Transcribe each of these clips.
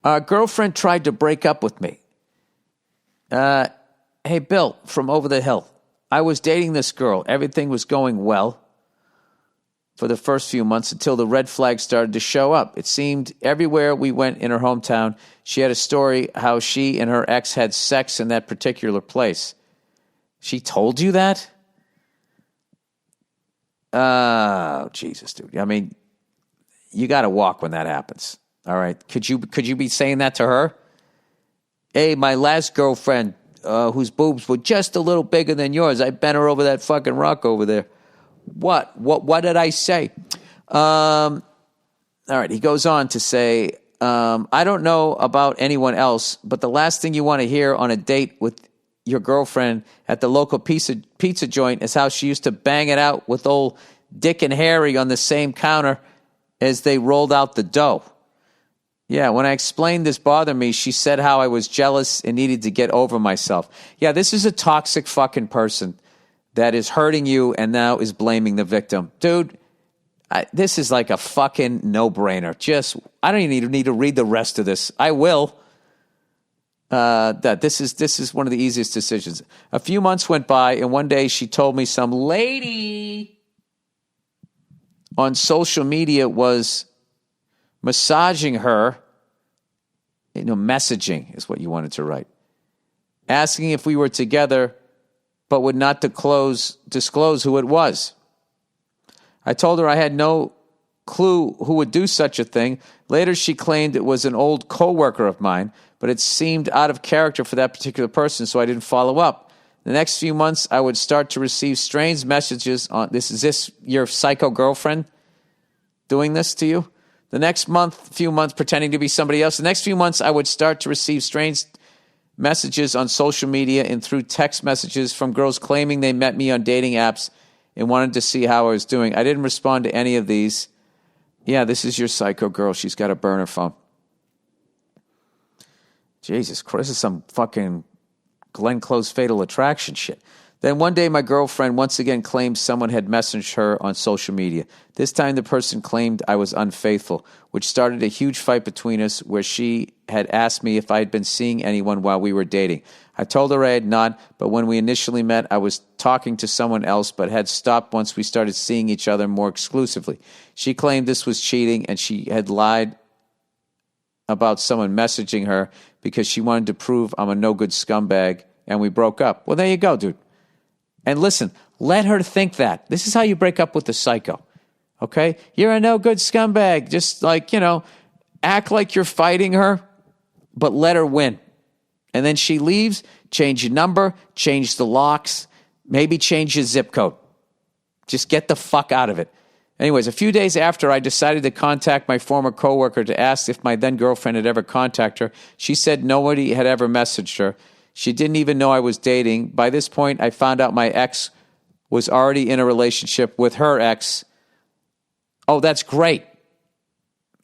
Girlfriend tried to break up with me. Hey, Bill, from over the hill. I was dating this girl. Everything was going well for the first few months until the red flags started to show up. It seemed everywhere we went in her hometown, she had a story how she and her ex had sex in that particular place. She told you that? Oh, Jesus, dude. I mean, you got to walk when that happens. All right. Could you be saying that to her? Hey, my last girlfriend, whose boobs were just a little bigger than yours, I bent her over that fucking rock over there. What did I say? All right. He goes on to say, I don't know about anyone else, but the last thing you want to hear on a date with your girlfriend at the local pizza joint is how she used to bang it out with old Dick and Harry on the same counter as they rolled out the dough. Yeah, when I explained this bothered me, she said how I was jealous and needed to get over myself. Yeah, this is a toxic fucking person that is hurting you and now is blaming the victim. Dude, this is like a fucking no-brainer. I don't even need to read the rest of this. I will. This is one of the easiest decisions. A few months went by, and one day she told me some lady on social media was massaging her. Messaging is what you wanted to write. Asking if we were together, but would not disclose who it was. I told her I had no clue who would do such a thing. Later, she claimed it was an old coworker of mine, but it seemed out of character for that particular person, so I didn't follow up. The next few months, I would start to receive strange messages on, is this your psycho girlfriend doing this to you? The next few months, pretending to be somebody else. The next few months, I would start to receive strange messages on social media and through text messages from girls claiming they met me on dating apps and wanted to see how I was doing. I didn't respond to any of these. Yeah, this is your psycho girl. She's got a burner phone. Jesus Christ, this is some fucking Glenn Close Fatal Attraction shit. Then one day my girlfriend once again claimed someone had messaged her on social media. This time the person claimed I was unfaithful, which started a huge fight between us where she had asked me if I had been seeing anyone while we were dating. I told her I had not, but when we initially met, I was talking to someone else, but had stopped once we started seeing each other more exclusively. She claimed this was cheating, and she had lied about someone messaging her because she wanted to prove I'm a no-good scumbag, and we broke up. Well, there you go, dude. And listen, let her think that. This is how you break up with the psycho, okay? You're a no-good scumbag. Just act like you're fighting her, but let her win. And then she leaves, change your number, change the locks, maybe change your zip code. Just get the fuck out of it. Anyways, a few days after I decided to contact my former coworker to ask if my then girlfriend had ever contacted her, she said nobody had ever messaged her. She didn't even know I was dating. By this point, I found out my ex was already in a relationship with her ex. Oh, that's great.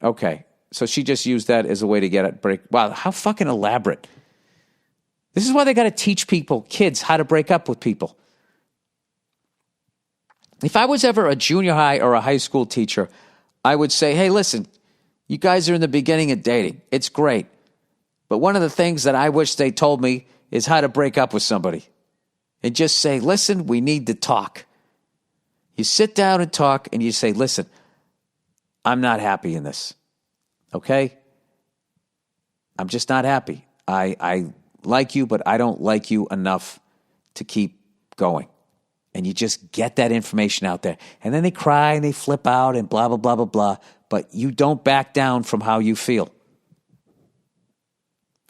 Okay. So she just used that as a way to get it break. Wow, how fucking elaborate. This is why they got to teach kids, how to break up with people. If I was ever a junior high or a high school teacher, I would say, hey, listen, you guys are in the beginning of dating. It's great. But one of the things that I wish they told me is how to break up with somebody. And just say, listen, we need to talk. You sit down and talk and you say, listen, I'm not happy in this. Okay? I'm just not happy. I like you, but I don't like you enough to keep going. And you just get that information out there. And then they cry and they flip out and blah, blah, blah, blah, blah. But you don't back down from how you feel.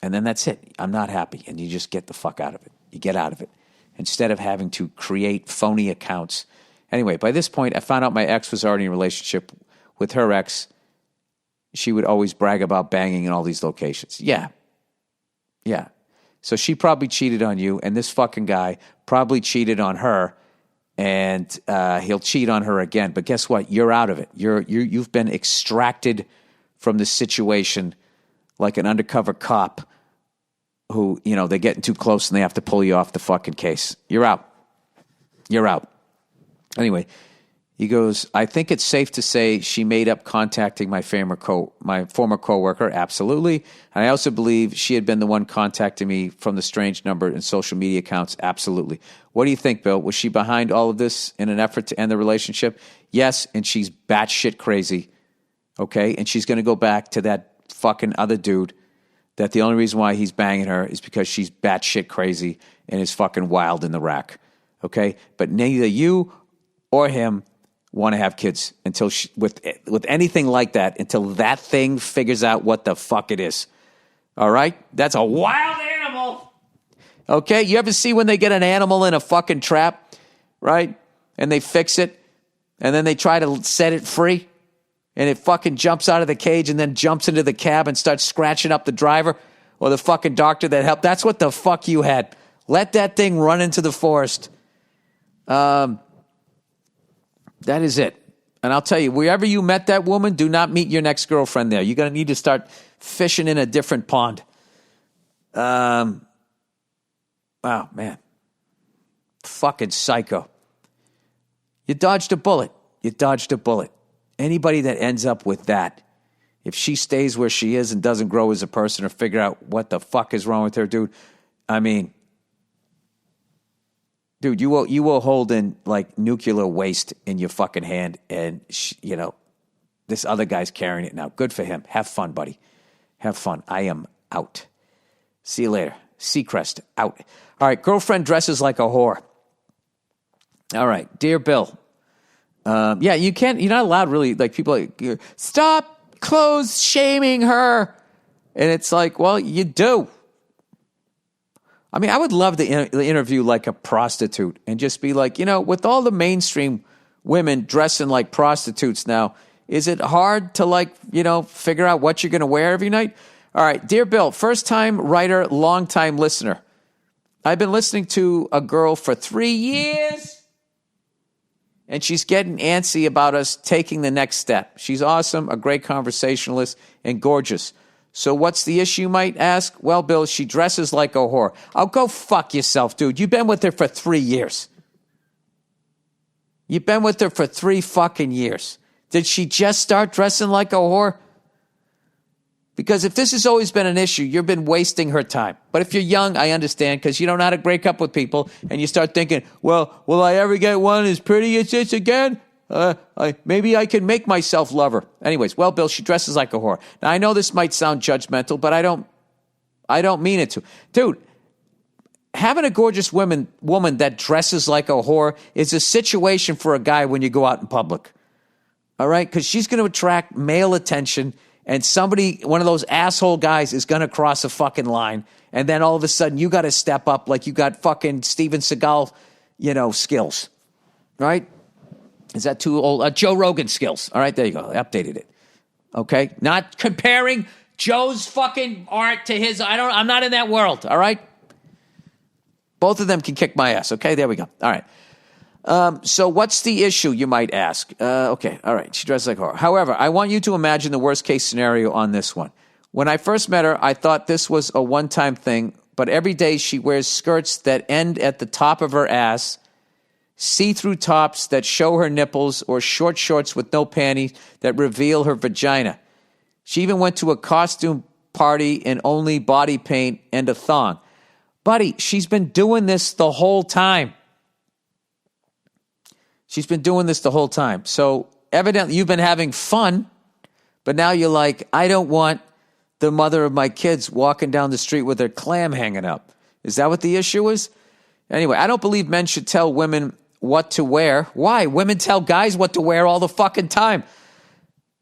And then that's it. I'm not happy. And you just get the fuck out of it. You get out of it. Instead of having to create phony accounts. Anyway, by this point, I found out my ex was already in a relationship with her ex. She would always brag about banging in all these locations. Yeah. Yeah. So she probably cheated on you, and this fucking guy probably cheated on her, and he'll cheat on her again. But guess what? You're out of it. You've been extracted from the situation like an undercover cop who, they're getting too close and they have to pull you off the fucking case. You're out. You're out. Anyway, He goes, I think it's safe to say she made up contacting my former coworker. Absolutely. And I also believe she had been the one contacting me from the strange number and social media accounts. Absolutely. What do you think, Bill? Was she behind all of this in an effort to end the relationship? Yes, and she's batshit crazy. Okay? And she's going to go back to that fucking other dude that the only reason why he's banging her is because she's batshit crazy and is fucking wild in the rack. Okay? But neither you or him want to have kids until with anything like that, until that thing figures out what the fuck it is. All right? That's a wild animal. Okay? You ever see when they get an animal in a fucking trap, right? And they fix it, and then they try to set it free, and it fucking jumps out of the cage and then jumps into the cab and starts scratching up the driver or the fucking doctor that helped. That's what the fuck you had. Let that thing run into the forest. That is it. And I'll tell you, wherever you met that woman, do not meet your next girlfriend there. You're going to need to start fishing in a different pond. Oh, man. Fucking psycho. You dodged a bullet. You dodged a bullet. Anybody that ends up with that, if she stays where she is and doesn't grow as a person or figure out what the fuck is wrong with her, dude, I mean, dude, you will hold in like nuclear waste in your fucking hand, and this other guy's carrying it now. Good for him. Have fun, buddy. Have fun. I am out. See you later. Seacrest out. All right, girlfriend dresses like a whore. All right, dear Bill. Yeah, you can't. You're not allowed really. Like people like stop clothes shaming her, and it's like, well, you do. I mean, I would love to interview like a prostitute and just be like, with all the mainstream women dressing like prostitutes now, is it hard to figure out what you're going to wear every night? All right, dear Bill, first time writer, long time listener. I've been listening to a girl for 3 years, and she's getting antsy about us taking the next step. She's awesome, a great conversationalist, and gorgeous. So what's the issue, you might ask? Well, Bill, she dresses like a whore. Oh, go fuck yourself, dude. You've been with her for 3 years. You've been with her for 3 fucking years. Did she just start dressing like a whore? Because if this has always been an issue, you've been wasting her time. But if you're young, I understand, because you don't know how to break up with people, and you start thinking, well, will I ever get one as pretty as this again? Maybe I can make myself love her. Anyways, well, Bill, she dresses like a whore. Now, I know this might sound judgmental, but I don't mean it to. Dude, having a gorgeous woman that dresses like a whore is a situation for a guy when you go out in public. All right? Because she's going to attract male attention, and one of those asshole guys is going to cross a fucking line, and then all of a sudden you got to step up like you got fucking Steven Seagal, skills. Right? Is that too old? Joe Rogan skills. All right, there you go. I updated it. Okay? Not comparing Joe's fucking art to his. I'm not in that world. All right? Both of them can kick my ass. Okay, there we go. All right. So what's the issue, you might ask? Okay, all right. She dresses like a whore. However, I want you to imagine the worst case scenario on this one. When I first met her, I thought this was a one-time thing, but every day she wears skirts that end at the top of her ass, see-through tops that show her nipples, or short shorts with no panties that reveal her vagina. She even went to a costume party in only body paint and a thong. Buddy, she's been doing this the whole time. She's been doing this the whole time. So evidently you've been having fun, but now you're like, I don't want the mother of my kids walking down the street with her clam hanging up. Is that what the issue is? Anyway, I don't believe men should tell women what to wear. Why? Women tell guys what to wear all the fucking time.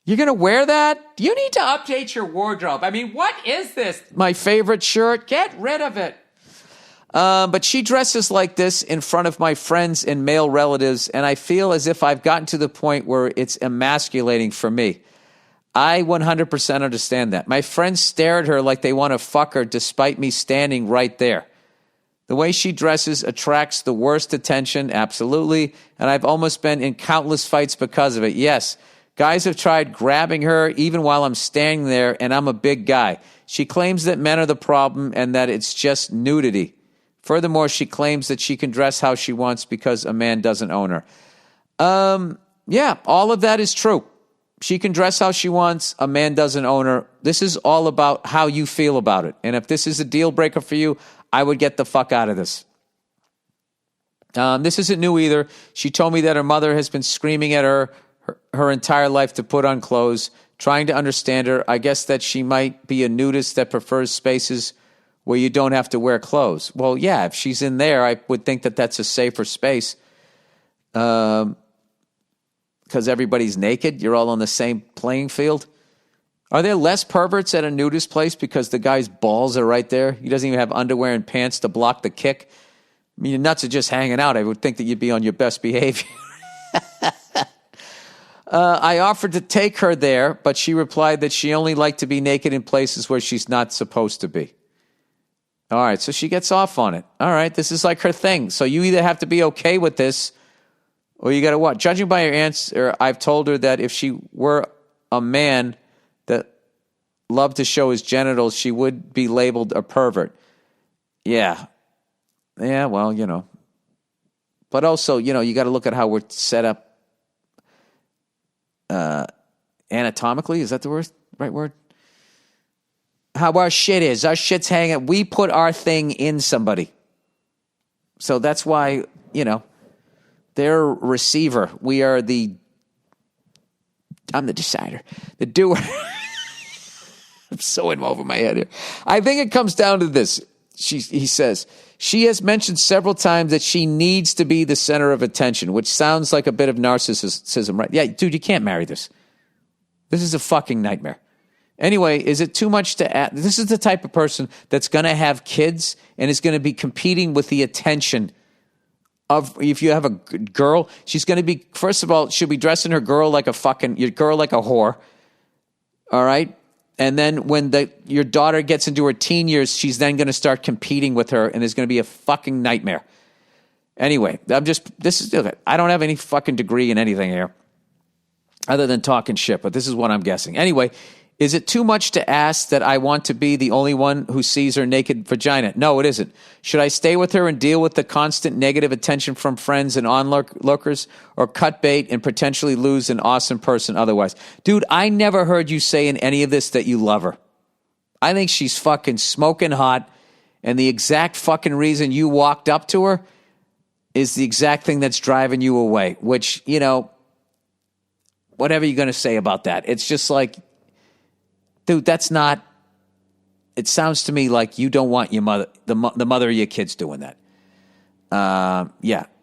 You're going to wear that? You need to update your wardrobe. I mean, what is this? My favorite shirt? Get rid of it. But she dresses like this in front of my friends and male relatives, and I feel as if I've gotten to the point where it's emasculating for me. I 100% understand that. My friends stare at her like they want to fuck her despite me standing right there. The way she dresses attracts the worst attention, absolutely, and I've almost been in countless fights because of it. Yes, guys have tried grabbing her even while I'm standing there, and I'm a big guy. She claims that men are the problem and that it's just nudity. Furthermore, she claims that she can dress how she wants because a man doesn't own her. Yeah, all of that is true. She can dress how she wants. A man doesn't own her. This is all about how you feel about it. And if this is a deal breaker for you, I would get the fuck out of this. This isn't new either. She told me that her mother has been screaming at her entire life to put on clothes, trying to understand her. I guess that she might be a nudist that prefers spaces where you don't have to wear clothes. Well, yeah, if she's in there, I would think that that's a safer space. Because everybody's naked. You're all on the same playing field. Are there less perverts at a nudist place because the guy's balls are right there? He doesn't even have underwear and pants to block the kick. I mean, your nuts are just hanging out. I would think that you'd be on your best behavior. I offered to take her there, but she replied that she only liked to be naked in places where she's not supposed to be. All right, so she gets off on it. All right, this is like her thing. So you either have to be okay with this or you got to what? Judging by her answer, I've told her that if she were a man that loved to show his genitals, she would be labeled a pervert. Yeah. Yeah, well, you know. But also, you know, you got to look at how we're set up anatomically. Is that the right word? How our shit is. Our shit's hanging. We put our thing in somebody. So that's why, you know, they're a receiver. We are I'm the decider. The doer. I'm so in over my head here. I think it comes down to this. He says, she has mentioned several times that she needs to be the center of attention, which sounds like a bit of narcissism, right? Yeah, dude, you can't marry this. This is a fucking nightmare. Anyway, is it too much to ask? This is the type of person that's going to have kids and is going to be competing with the attention of, if you have a girl, she's going to be, first of all, she'll be dressing your girl like a whore. All right? And then when your daughter gets into her teen years, she's then going to start competing with her, and there's going to be a fucking nightmare. Anyway, I don't have any fucking degree in anything here other than talking shit, but this is what I'm guessing. Anyway, is it too much to ask that I want to be the only one who sees her naked vagina? No, it isn't. Should I stay with her and deal with the constant negative attention from friends and onlookers, or cut bait and potentially lose an awesome person otherwise? Dude, I never heard you say in any of this that you love her. I think she's fucking smoking hot, and the exact fucking reason you walked up to her is the exact thing that's driving you away, which, you know, whatever you're going to say about that. It's just like, dude, that's not, it sounds to me like you don't want your mother, the mother of your kids doing that. Yeah.